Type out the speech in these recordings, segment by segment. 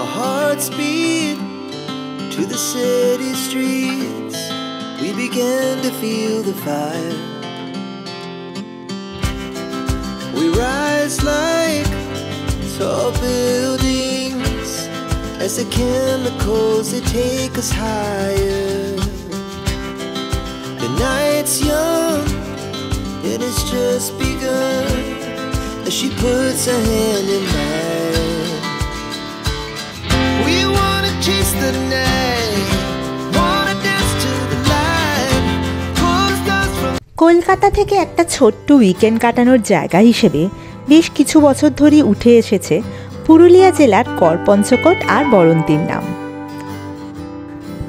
Our hearts beat to the city streets. We began to feel the fire. We rise like tall buildings as the chemicals, they take us higher. The night's young and it's just begun as she puts her hand in mine. We wanna chase the night, wanna dance to the light, pull the stars from... Kolkata থেকে একটা ছোট্ট weekend কাটানোর জায়গা হিসেবে বেশ কিছু বছর ধরেই উঠে এসেছে পুরুলিয়া জেলার করপঞ্চকোট আর বরন্তির নাম।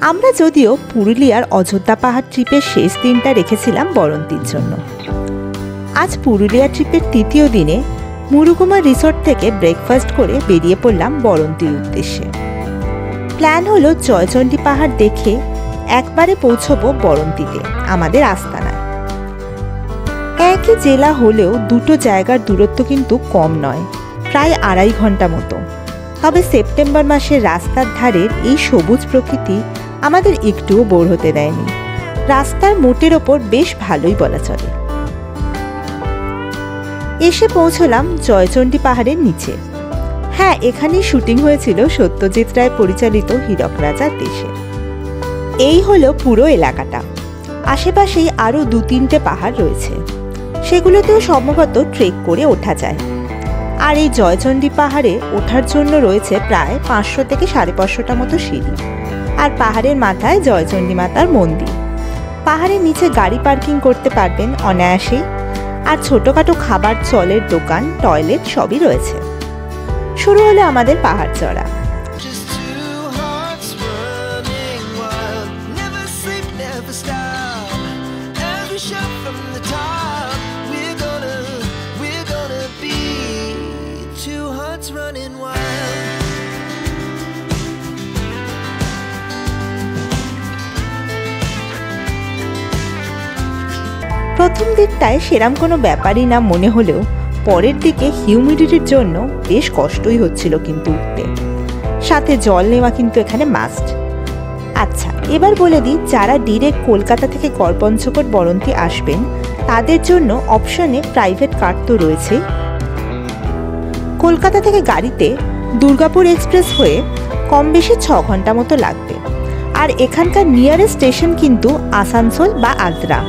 আমরা যদিও পুরুলিয়ার অযোধ্যা পাহাড় ট্রিপের শেষ দিনটা রেখেছিলাম বরন্তির জন্য। আজ পুরুলিয়া ট্রিপের তৃতীয় দিনে মুরুগুমা রিসোর্ট থেকে ব্রেকফাস্ট করে বেরিয়ে পড়লাম বরন্তির উদ্দেশ্যে। প্ল্যান হলো জয়চণ্ডী পাহাড় দেখে একবারে পৌঁছবো বরন্তিতে, আমাদের আস্তানায়। একই জেলা হলেও দুটো জায়গার দূরত্ব কিন্তু কম নয়, প্রায় 2.5 ঘন্টা মতো। তবে সেপ্টেম্বর মাসের রাস্তার ধারের এই সবুজ প্রকৃতি আমাদের একটুও বোর হতে দেয়নি। রাস্তার মোটের ওপর বেশ ভালোই বলা চলে। এসে পৌঁছলাম জয়চণ্ডী পাহাড়ের নিচে। হ্যাঁ, এখানেই শুটিং হয়েছিল সত্যজিৎ রায় পরিচালিত হীরক রাজার দেশে। এই হলো পুরো এলাকাটা। আশেপাশেই আরও 2-3টে পাহাড় রয়েছে, সেগুলোতেও সম্ভবত ট্রেক করে ওঠা যায়। আর এই জয়চণ্ডী পাহাড়ে ওঠার জন্য রয়েছে প্রায় 500 থেকে 550টা মতো সিঁড়ি। আর পাহাড়ের মাথায় জয়চণ্ডী মাতার মন্দির। পাহাড়ের নিচে গাড়ি পার্কিং করতে পারবেন অনায়াসেই। আর ছোটখাটো খাবার, জলের দোকান, টয়লেট সবই রয়েছে। শুরু হলো আমাদের পাহাড় চড়া। প্রথম দিকটায় সেরাম কোনো ব্যাপারই না মনে হলেও পরের দিকে হিউমিডিটির জন্য বেশ কষ্টই হচ্ছিল কিন্তু উঠতে। সাথে জল নেওয়া কিন্তু এখানে মাস্ট। আচ্ছা, এবার বলে দিই, যারা ডিরেক্ট কলকাতা থেকে করপঞ্চকোট বরন্তি আসবেন তাদের জন্য অপশনে প্রাইভেট কার তো রয়েছে। কলকাতা থেকে গাড়িতে দুর্গাপুর এক্সপ্রেস হয়ে কম বেশি 6 ঘন্টা মতো লাগবে। আর এখানকার নিয়ারেস্ট স্টেশন কিন্তু আসানসোল বা আদ্রা।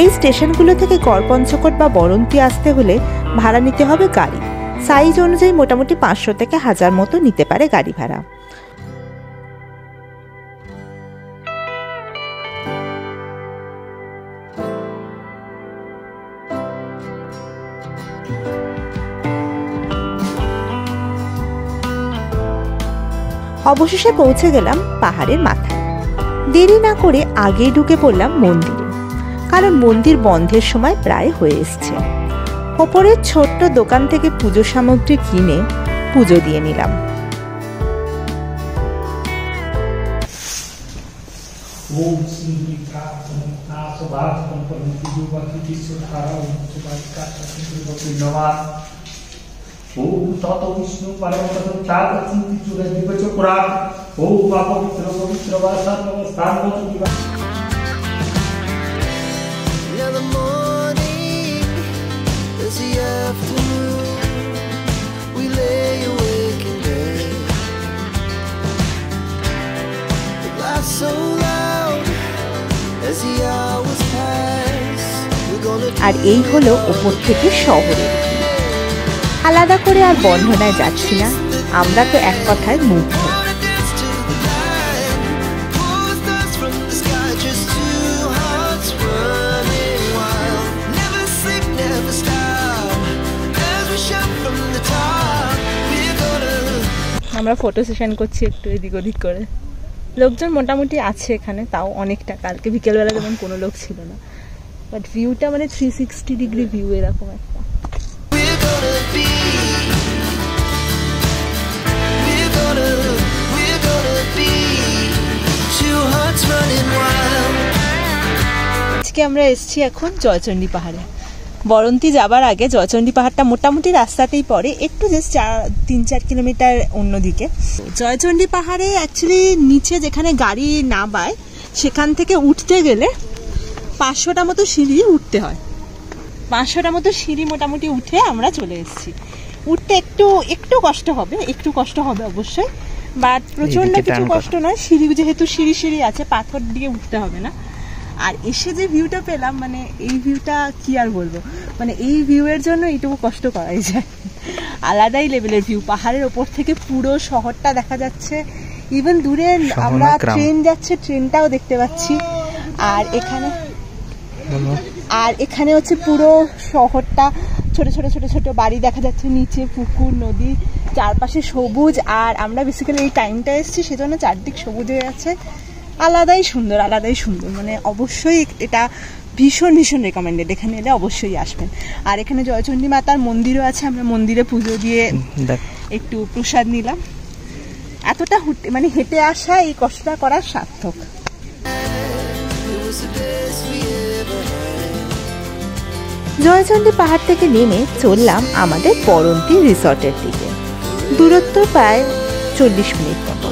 এই স্টেশনগুলো থেকে করপঞ্চকোট বা বরন্তি আসতে হলে ভাড়া নিতে হবে গাড়ি। সাইজ অনুযায়ী মোটামুটি 500 থেকে 1000 মতো নিতে পারে গাড়ি ভাড়া। অবশেষে পৌঁছে গেলাম পাহাড়ের মাথায়। দেরি না করে আগেই ঢুকে পড়লাম মন্দিরে, কারণ মন্দির বন্ধের সময় প্রায় হয়ে এসছে। ওপরের ছোট্ট দোকান থেকে পুজো সামগ্রী কিনে পুজো দিয়ে নিলাম। Now the morning is the afternoon. We lay awake in bed. The laughs so loud as the hours pass. We're gonna আর এই হলো ওপর থেকে শহরের। আলাদা করে আর বর্ণনায় যাচ্ছি না, আমরা তো এক কথায় মুগ্ধ। আমরা ফটো সেশন করছি একটু এদিক ওদিক করে। লোকজন মোটামুটি আছে এখানে, তাও অনেকটা। কালকে বিকেলবেলা যেমন কোনো লোক ছিল না, বাট ভিউটা মানে 360 ডিগ্রি ভিউ এরকম একটা। আজকে আমরা এসেছি এখন জয়চণ্ডী পাহাড়ে। বরন্তি যাবার আগে জয়চণ্ডী পাহাড়টা মোটামুটি রাস্তাতেই পড়ে, একটু জাস্ট 3-4 কিলোমিটার অন্যদিকে। জয়চণ্ডী পাহাড়ে অ্যাকচুয়ালি নিচে যেখানে গাড়ি নামায় সেখান থেকে উঠতে গেলে 500টা মতো সিঁড়ি উঠতে হয়। 500টা মতো সিঁড়ি মোটামুটি উঠে আমরা চলে এসেছি। উঠতে একটু কষ্ট হবে অবশ্যই, বাট প্রচন্ড কিছু কষ্ট নয়। সিঁড়ি যেহেতু সিঁড়ি আছে, পাথর দিয়ে উঠতে হবে না। আর এসে যে ভিউটা পেলাম, মানে এই ভিউটা কি আর বলবো, মানে এই ভিউয়ের জন্য এইটুকু কষ্ট করাই যায়। আলাদাই লেভেলের ভিউ, পাহাড়ের ওপর থেকে পুরো শহরটা দেখা যাচ্ছে। ইভেন দূরে আমরা ট্রেন যাচ্ছে, ট্রেনটাও দেখতে পাচ্ছি। আর এখানে হচ্ছে পুরো শহরটা, ছোট ছোট বাড়ি দেখা যাচ্ছে, নিচে পুকুর, নদী, চারপাশে সবুজ। আর আমরা বেসিক্যালি এই টাইমটা এসেছি, সেজন্য চারদিক সবুজ হয়ে আছে। আলাদাই সুন্দর, মানে অবশ্যই এটা ভীষণ রেকমেন্ডেড। এখানে এলে অবশ্যই আসবেন। আর এখানে জয়চণ্ডী মাতার মন্দিরও আছে, আমরা মন্দিরে পুজো দিয়ে একটু প্রসাদ নিলাম। এতটা মানে হেঁটে আসা, এই কষ্টটা করার সার্থক। জয়চণ্ডী পাহাড় থেকে নেমে চললাম আমাদের বরন্তি রিসর্টের দিকে। দূরত্ব প্রায় 40 মিনিট মতো।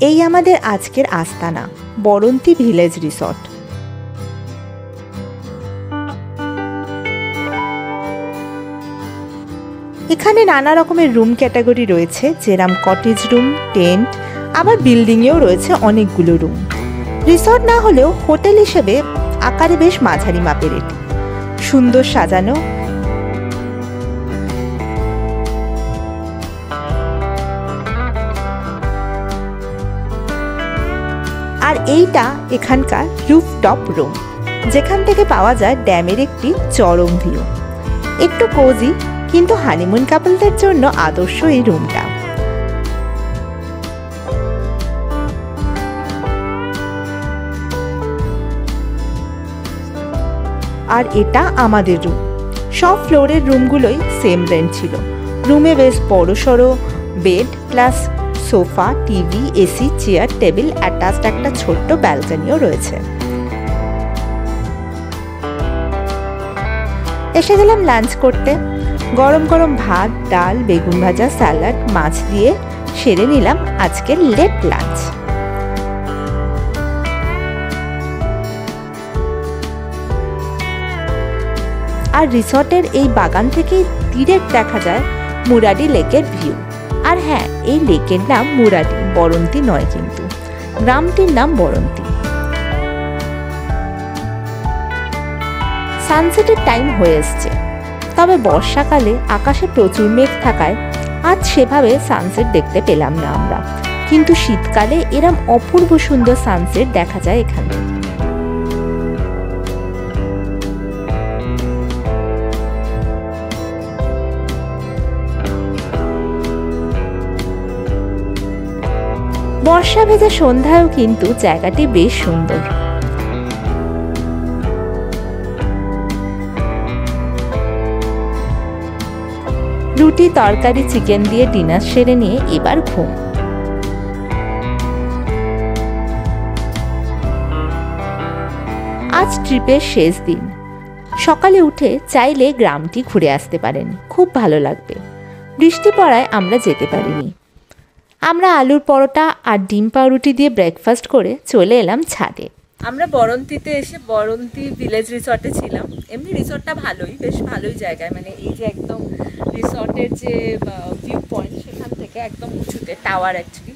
এই আমাদের আজকের আস্তানা, বরন্তি ভিলেজ রিসর্ট। এখানে নানা রকমের রুম ক্যাটাগরি রয়েছে, যেরকম কটেজ রুম, টেন্ট, আবার বিল্ডিংয়েও রয়েছে অনেকগুলো রুম। রিসর্ট না হলেও হোটেল হিসেবে আকারে বেশ মাঝারি মাপের এটি। সুন্দর সাজানো। আর এইটা এখানকার রুফটপ রুম, যেখান থেকে পাওয়া যায় ড্যামের একটি চরম ভিউ। একটু কোজি, কিন্তু হানিমুন কাপলদের জন্য আদর্শ এই রুমটা। আর এটা আমাদের রুম। সব ফ্লোরের রুমগুলোই সেম রেন্ট ছিল। রুমে বেশ বড়সড় bed plus sofa, TV, AC, chair, table, attached একটা ছোট্ট ব্যালকনিও রয়েছে। এসে গেলাম লাঞ্চ করতে। গরম গরম ভাত, ডাল, বেগুন ভাজা, স্যালাড, মাছ দিয়ে সেরে নিলাম আজকের লেট লাঞ্চ। আর রিসর্টের এই বাগান থেকেই ডিরেক্ট দেখা যায় মুরাডি লেকের ভিউ। আর হ্যাঁ, এই লেকের নাম মুরাডি, বরন্তি নয় কিন্তু। গ্রামটির নাম বরন্তি। সানসেটের টাইম হয়ে এসছে, তবে বর্ষাকালে আকাশে প্রচুর মেঘ থাকায় আজ সেভাবে সানসেট দেখতে পেলাম না আমরা। কিন্তু শীতকালে এরম অপূর্ব সুন্দর সানসেট দেখা যায় এখানে। বর্ষা ভেজা সন্ধ্যায়ও কিন্তু জায়গাটি বেশ সুন্দর। রুটি, তরকারি, চিকেন দিয়ে ডিনার সেরে নিয়ে এবার ঘুম। আজ ট্রিপের শেষ দিন। সকালে উঠে চাইলে গ্রামটি ঘুরে আসতে পারেন, খুব ভালো লাগবে। বৃষ্টি পড়ায় আমরা যেতে পারিনি। আমরা আলুর পরোটা আর ডিম পাউরুটি দিয়ে ব্রেকফাস্ট করে চলে এলাম ছাদে। আমরা বরন্তিতে এসে বরন্তি ভিলেজ রিসর্টে ছিলাম। এমনি রিসর্টটা ভালোই, বেশ ভালোই জায়গায়। মানে এই যে একদম রিসর্টের যে ভিউ পয়েন্ট, সেখান থেকে একদম উঁচুতে টাওয়ার, অ্যাকচুয়ালি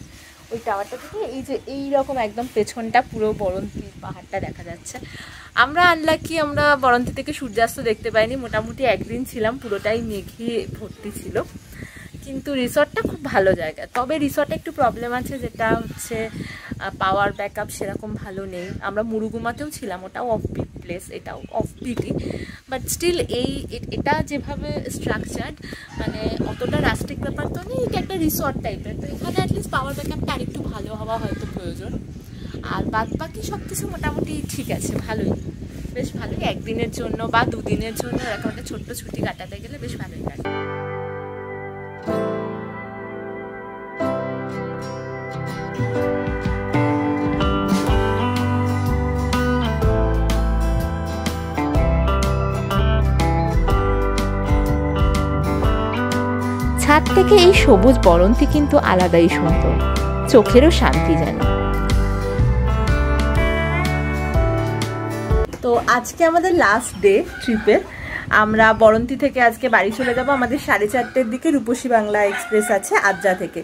ওই টাওয়ারটা থেকে এই যে এইরকম একদম পেছনটা পুরো বরন্তি পাহাড়টা দেখা যাচ্ছে। আমরা আনলাকি, আমরা বরন্তী থেকে সূর্যাস্ত দেখতে পাইনি। মোটামুটি একদিন ছিলাম, পুরোটাই মেঘে ভর্তি ছিল, কিন্তু রিসর্টটা খুব ভালো জায়গা। তবে রিসর্টে একটু প্রবলেম আছে, যেটা হচ্ছে পাওয়ার ব্যাকআপ সেরকম ভালো নেই। আমরা মুরুগুমাতেও ছিলাম, ওটাও অফবিট প্লেস, এটাও অফবিটই, বাট স্টিল এটা যেভাবে স্ট্রাকচার্ড, মানে অতটা রাস্টিক ব্যাপার তো নেই, এটা একটা রিসর্ট টাইপের। তো এখানে অ্যাটলিস্ট পাওয়ার ব্যাকআপটা আরেকটু ভালো হওয়া হয়তো প্রয়োজন। আর বাদ বাকি সব কিছু মোটামুটি ঠিক আছে, ভালোই, বেশ ভালোই। একদিনের জন্য বা দুদিনের জন্য এরকম একটা ছোট্ট ছুটি কাটাতে গেলে বেশ ভালোই লাগে। ছাদ থেকে এই সবুজ বরন্তী কিন্তু আলাদাই সুন্দর, চোখেরও শান্তি যেন। তো আজকে আমাদের লাস্ট ডে ট্রিপের। আমরা বরন্তী থেকে আজকে বাড়ি চলে যাব। আমাদের 4:30টার দিকে রূপসী বাংলা এক্সপ্রেস আছে আদ্রা থেকে।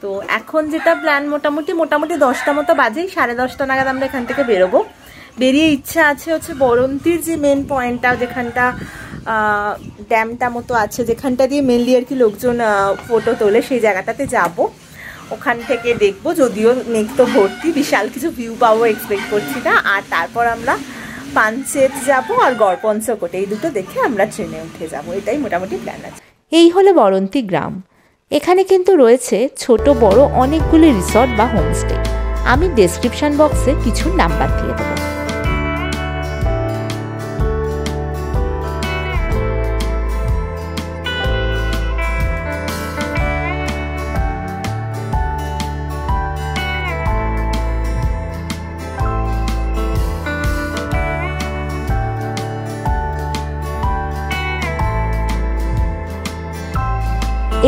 তো এখন যেটা প্ল্যান, মোটামুটি 10টা মতো বাজেই, 10:30 নাগাদ আমরা এখান থেকে বেরোবো। বেরিয়ে ইচ্ছা আছে হচ্ছে বরন্তীর যে মেন পয়েন্টটা, যেখানটা ড্যামটা মতো আছে, যেখানটা দিয়ে মেনলি আর কি লোকজন ফটো তোলে, সেই জায়গাটাতে যাব। ওখান থেকে দেখবো, যদিও মেঘ তো ভর্তি, বিশাল কিছু ভিউ পাবো এক্সপেক্ট করছি না। আর তারপর আমরা পাঞ্চেত যাব আর গড়পঞ্চকোট, এই দুটো দেখে আমরা ট্রেনে উঠে যাব। এটাই মোটামুটি প্ল্যান আছে। এই হলো বরন্তী গ্রাম। এখানে কিন্তু রয়েছে ছোট বড় অনেকগুলি রিসর্ট বা হোমস্টে। আমি ডেসক্রিপশন বক্সে কিছু নাম্বার দিয়ে দেবো।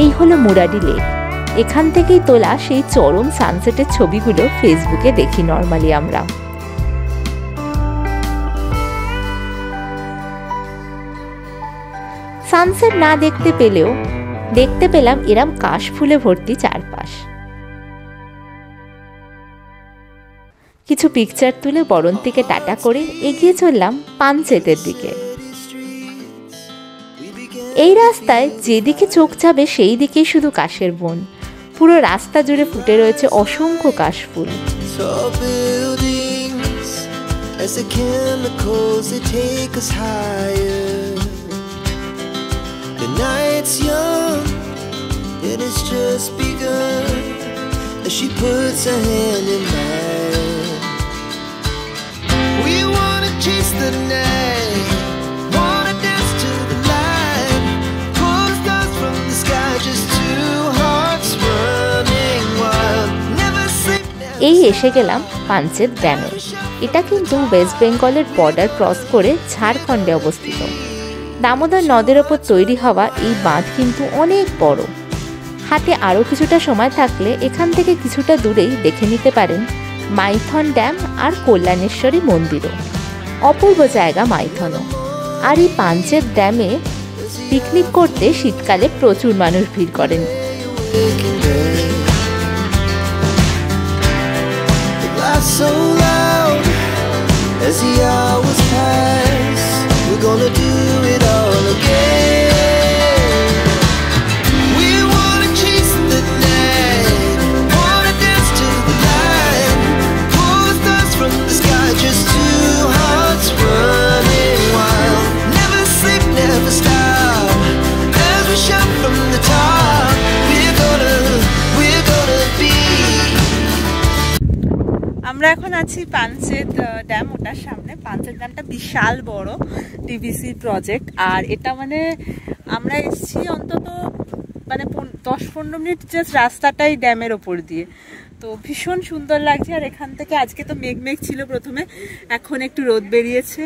এই হলো মুরাডি লেক। এখান থেকেই তোলা সেই চরম সানসেটের ছবিগুলো ফেসবুকে দেখি নর্মালি আমরা। সানসেট না দেখতে পেলেও দেখতে পেলাম এরম কাশ ফুলে ভর্তি চারপাশ। কিছু পিকচার তুলে বরন্তীকে টাটা করে এগিয়ে চললাম পাঞ্চেতের দিকে। এই রাস্তায় যেদিকে চোখ যাবে সেই দিকেই শুধু কাশের বন। পুরো রাস্তা জুড়ে ফুটে রয়েছে অসংখ্য কাশফুল। এই এসে গেলাম পাঞ্চেত ড্যামে। এটা কিন্তু ওয়েস্ট বেঙ্গলের বর্ডার ক্রস করে ঝাড়খণ্ডে অবস্থিত। দামোদর নদের ওপর তৈরি হওয়া এই বাঁধ কিন্তু অনেক বড়। হাতে আরও কিছুটা সময় থাকলে এখান থেকে কিছুটা দূরেই দেখে নিতে পারেন মাইথন ড্যাম আর কল্যাণেশ্বরী মন্দিরও। অপূর্ব জায়গা মাইথনও। আর এই পাঞ্চেত ড্যামে পিকনিক করতে শীতকালে প্রচুর মানুষ ভিড় করেন। So loud as the hours pass, we're gonna do it all again. We wanna chase the night, wanna dance to the light, pull the stars from the sky, just two hearts running wild. Never sleep, never stop, as we shout from the top. We're gonna be. আমরা এখন আছি Panchet dam, ওটার সামনে। পাঞ্চেত ড্যামটা বিশাল বড় TBC project. আর এটা মানে আমরা এসেছি অন্তত মানে 10-15 মিনিট জাস্ট রাস্তাটাই ড্যামের ওপর দিয়ে। তো ভীষণ সুন্দর লাগছে। আর এখান থেকে আজকে তো মেঘ ছিল প্রথমে, এখন একটু রোদ বেরিয়েছে।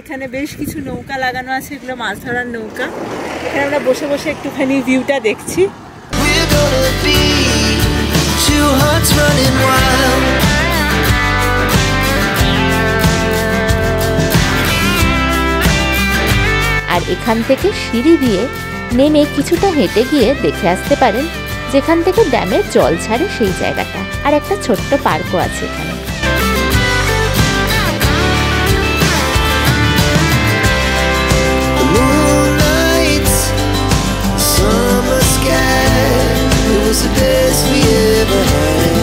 এখানে বেশ কিছু নৌকা লাগানো আছে, এগুলো মাছ ধরার নৌকা। এখানে আমরা বসে বসে একটুখানি ভিউটা দেখছি। আর এখান থেকে সিঁড়ি দিয়ে নেমে কিছুটা হেঁটে গিয়ে দেখে আসতে পারেন যেখান থেকে ড্যামের জল ছাড়ে সেই জায়গাটা। আর একটা ছোট্ট পার্কও আছে এখানে। was the best we ever had.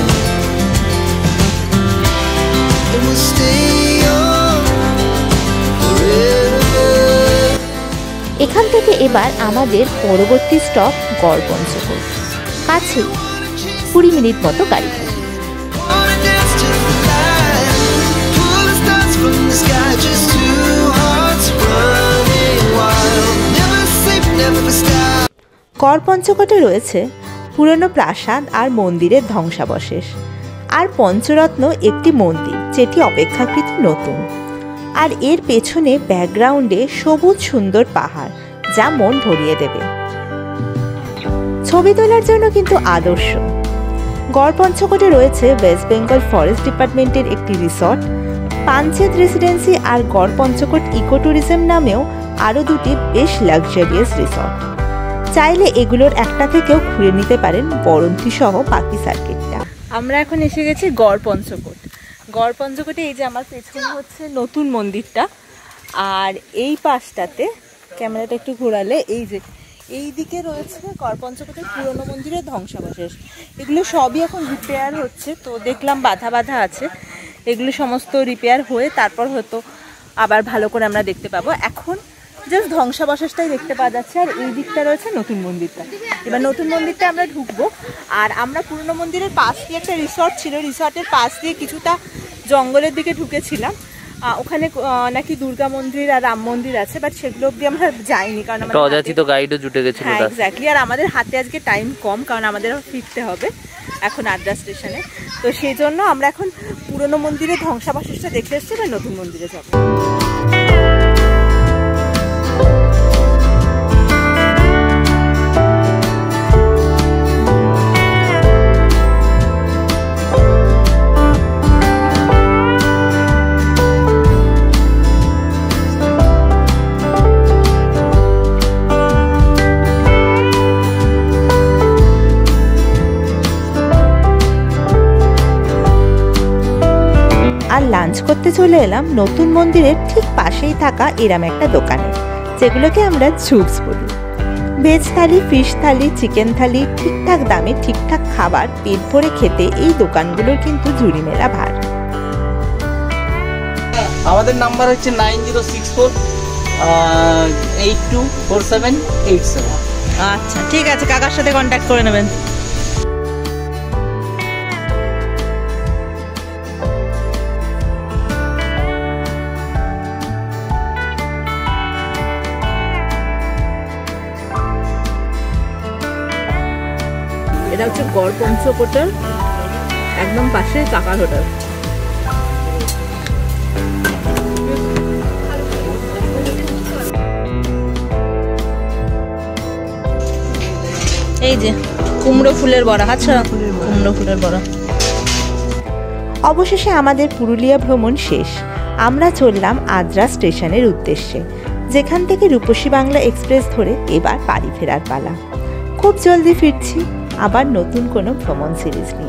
And we'll stay young forever. এখান থেকে এবার আমাদের পরবর্তী স্টপ গড়পঞ্চকোট, কাছে 20 মিনিট মতো গাড়ি। Wanna dance to the light, pull the stars from the sky, just two hearts running wild. Never sleep, never stop. গড়পঞ্চকোটে রয়েছে পুরনো প্রাসাদ আর মন্দিরের ধ্বংসাবশেষ, আর পঞ্চরত্ন একটি মন্দির যেটি অপেক্ষাকৃত নতুন, আর এর পেছনে ব্যাকগ্রাউন্ডে সবুজ সুন্দর পাহাড় যা মন ভরিয়ে দেবে। ছবি তোলার জন্য কিন্তু আদর্শ। গড়পঞ্চকোটে রয়েছে ওয়েস্ট বেঙ্গল ফরেস্ট ডিপার্টমেন্টের একটি রিসর্ট, পাঞ্চেত রেসিডেন্সি আর গড়পঞ্চকোট ইকো ট্যুরিজম নামেও আরও দুটি বেশ লাক্সারিয়াস রিসর্ট। চাইলে এগুলোর একটা থেকেও ঘুরে নিতে পারেন বরন্তী সহ বাকি সার্কিটটা। আমরা এখন এসে গেছি গড়পঞ্চকোট। গড়পঞ্চকোটে এই যে আমার পেছনে হচ্ছে নতুন মন্দিরটা, আর এই পাশটাতে ক্যামেরাটা একটু ঘোরালে এই যে এই দিকে রয়েছে গড়পঞ্চকোটের পুরনো মন্দিরের ধ্বংসাবশেষ। এগুলো সবই এখন রিপেয়ার হচ্ছে, তো দেখলাম বাধা বাধা আছে, এগুলো সমস্ত রিপেয়ার হয়ে তারপর হয়তো আবার ভালো করে আমরা দেখতে পাবো। এখন জাস্ট ধ্বংসাবশেষটাই দেখতে পাওয়া যাচ্ছে, আর এই দিকটা রয়েছে নতুন মন্দিরটা। এবার নতুন মন্দিরটা আমরা ঢুকবো, আর আমরা পুরনো মন্দিরের পাশ দিয়ে একটা রিসর্ট ছিল, রিসর্টের পাশ দিয়ে কিছুটা জঙ্গলের দিকে ঢুকেছিলাম। ওখানে নাকি দুর্গা মন্দির আর রাম মন্দির আছে, বাট সেগুলো অব্দি আমরা যাইনি কারণ আমাদের অযাচিত গাইডও জুটে গেছিল। হ্যাঁ এক্স্যাক্টলি, আর আমাদের হাতে আজকে টাইম কম কারণ আমাদের ফিরতে হবে এখন আদ্রা স্টেশনে। তো সেই জন্য আমরা এখন পুরনো মন্দিরের ধ্বংসাবশেষটা দেখে এসেছি, এবার নতুন মন্দিরে যাবো। আর লাঞ্চ করতে চলে এলাম নতুন মন্দিরের ঠিক পাশেই থাকা এরম একটা দোকানে, যেগুলোকে আমরা ঝুপস বলি। ভেজ থালি, ফিশ থালি, চিকেন থালি, ঠিকঠাক দামে ঠিকঠাক খাবার পেট ভরে খেতে এই দোকানগুলোর কিন্তু ঝুড়ি মেলা ভার। আমাদের নাম্বার হচ্ছে 9064824787। আচ্ছা ঠিক আছে, কাকার সাথে কন্ট্যাক্ট করে নেবেন। এটা হচ্ছে গড়পঞ্চকোটের একদম পাশে কাকার হোটেল। এই যে কুমড়ো ফুলের বড়া, আচ্ছা কুমড়ো ফুলের বড়া। অবশেষে আমাদের পুরুলিয়া ভ্রমণ শেষ। আমরা চললাম আদ্রা স্টেশনের উদ্দেশ্যে, যেখান থেকে রূপসী বাংলা এক্সপ্রেস ধরে এবার বাড়ি ফেরার পালা। খুব জলদি ফিরছি আবার নতুন কোনো ভ্রমণ সিরিজ নিয়ে।